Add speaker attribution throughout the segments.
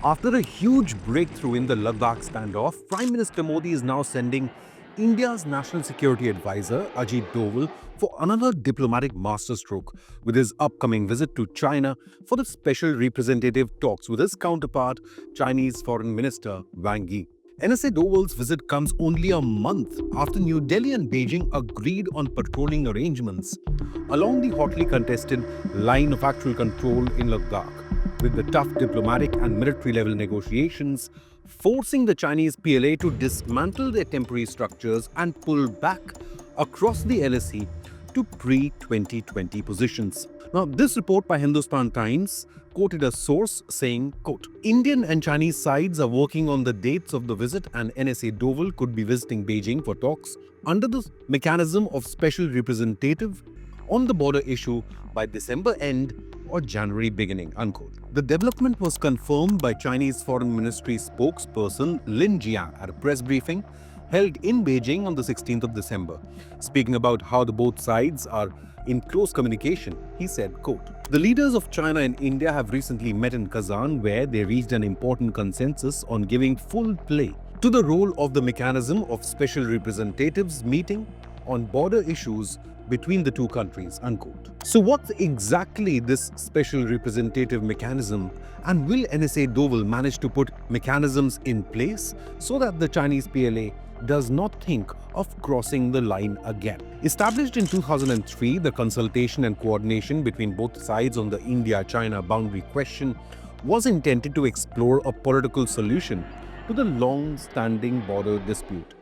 Speaker 1: After a huge breakthrough in the Ladakh standoff, Prime Minister Modi is now sending India's National Security Advisor Ajit Doval for another diplomatic masterstroke with his upcoming visit to China for the special representative talks with his counterpart, Chinese Foreign Minister Wang Yi. NSA Doval's visit comes only a month after New Delhi and Beijing agreed on patrolling arrangements along the hotly contested line of actual control in Ladakh, with the tough diplomatic and military level negotiations forcing the Chinese PLA to dismantle their temporary structures and pull back across the LSE to pre-2020 positions. Now, this report by Hindustan Times quoted a source saying, quote, Indian and Chinese sides are working on the dates of the visit and NSA Doval could be visiting Beijing for talks under the mechanism of special representative on the border issue by December end or January beginning, unquote. The development was confirmed by Chinese Foreign Ministry spokesperson Lin Jian at a press briefing held in Beijing on the 16th of December. Speaking about how the both sides are in close communication, he said, quote, the leaders of China and India have recently met in Kazan where they reached an important consensus on giving full play to the role of the mechanism of special representatives meeting on border issues between the two countries, unquote. So what's exactly this special representative mechanism, and will NSA Doval manage to put mechanisms in place so that the Chinese PLA does not think of crossing the line again? Established in 2003, the consultation and coordination between both sides on the India-China boundary question was intended to explore a political solution to the long-standing border dispute.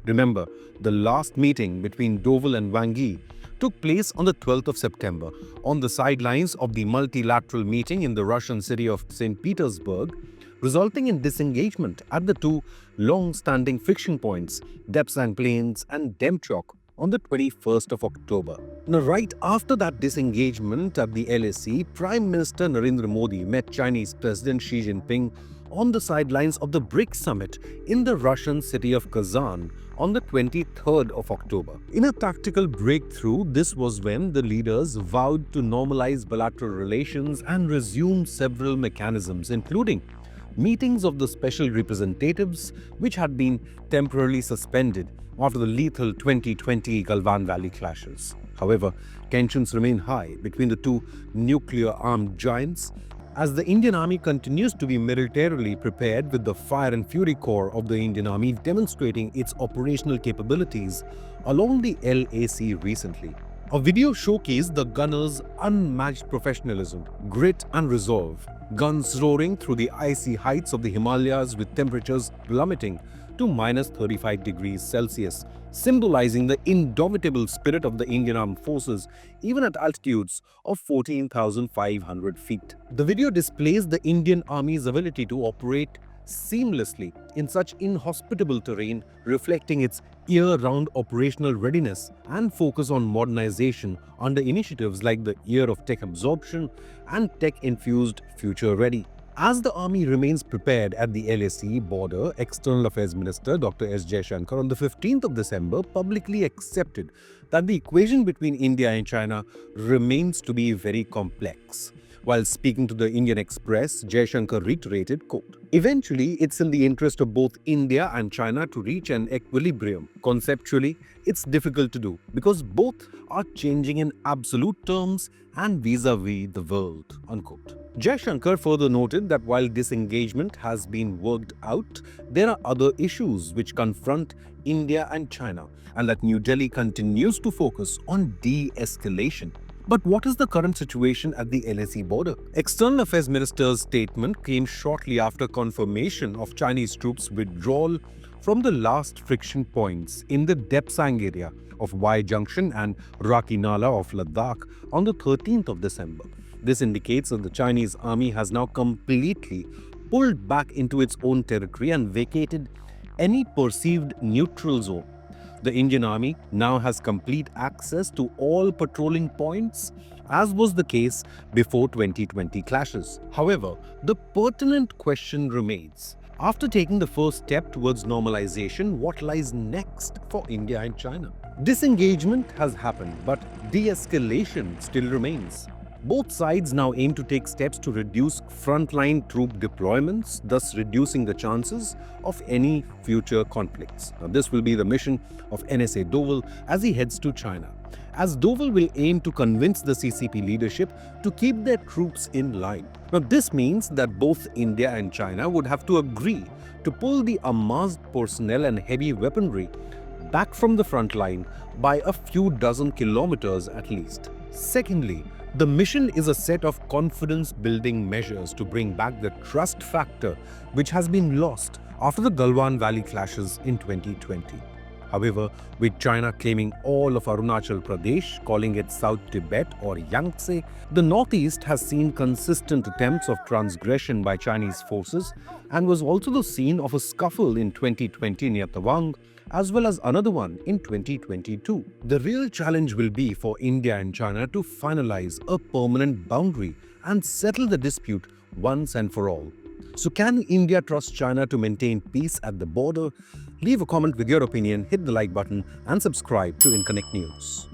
Speaker 1: Remember, the last meeting between Doval and Wang Yi took place on the 12th of September on the sidelines of the multilateral meeting in the Russian city of St. Petersburg, resulting in disengagement at the two long-standing friction points, Depsang Plains and Demchok, on the 21st of October. Now, right after that disengagement at the LSE, Prime Minister Narendra Modi met Chinese President Xi Jinping on the sidelines of the BRICS summit in the Russian city of Kazan on the 23rd of October. In a tactical breakthrough, this was when the leaders vowed to normalize bilateral relations and resume several mechanisms, including meetings of the special representatives, which had been temporarily suspended after the lethal 2020 Galwan Valley clashes. However, tensions remain high between the two nuclear-armed giants as the Indian Army continues to be militarily prepared, with the Fire and Fury Corps of the Indian Army demonstrating its operational capabilities along the LAC recently. A video showcased the gunners' unmatched professionalism, grit and resolve, guns roaring through the icy heights of the Himalayas with temperatures plummeting to minus 35 degrees Celsius, symbolizing the indomitable spirit of the Indian Armed Forces even at altitudes of 14,500 feet. The video displays the Indian Army's ability to operate seamlessly in such inhospitable terrain, reflecting its year-round operational readiness and focus on modernization under initiatives like the Year of Tech Absorption and Tech-Infused Future Ready. As the army remains prepared at the LAC border, External Affairs Minister Dr. S. Jaishankar on the 15th of December publicly accepted that the equation between India and China remains to be very complex. While speaking to the Indian Express, Jaishankar reiterated, quote, eventually, it's in the interest of both India and China to reach an equilibrium. Conceptually, it's difficult to do because both are changing in absolute terms and vis-a-vis the world, unquote. Jaishankar further noted that while disengagement has been worked out, there are other issues which confront India and China, and that New Delhi continues to focus on de-escalation. But what is the current situation at the LAC border? External Affairs Minister's statement came shortly after confirmation of Chinese troops' withdrawal from the last friction points in the Depsang area of Y Junction and Raki Nala of Ladakh on the 13th of December. This indicates that the Chinese army has now completely pulled back into its own territory and vacated any perceived neutral zone. The Indian Army now has complete access to all patrolling points, as was the case before 2020 clashes. However, the pertinent question remains: after taking the first step towards normalization, what lies next for India and China? Disengagement has happened, but de-escalation still remains. Both sides now aim to take steps to reduce frontline troop deployments, thus reducing the chances of any future conflicts. Now, this will be the mission of NSA Doval as he heads to China, as Doval will aim to convince the CCP leadership to keep their troops in line. Now, this means that both India and China would have to agree to pull the amassed personnel and heavy weaponry back from the front line by a few dozen kilometers at least. Secondly, the mission is a set of confidence-building measures to bring back the trust factor which has been lost after the Galwan Valley clashes in 2020. However, with China claiming all of Arunachal Pradesh, calling it South Tibet or Yangtze, the Northeast has seen consistent attempts of transgression by Chinese forces and was also the scene of a scuffle in 2020 near Tawang, as well as another one in 2022. The real challenge will be for India and China to finalize a permanent boundary and settle the dispute once and for all. So can India trust China to maintain peace at the border? Leave a comment with your opinion, hit the like button and subscribe to InConnect News.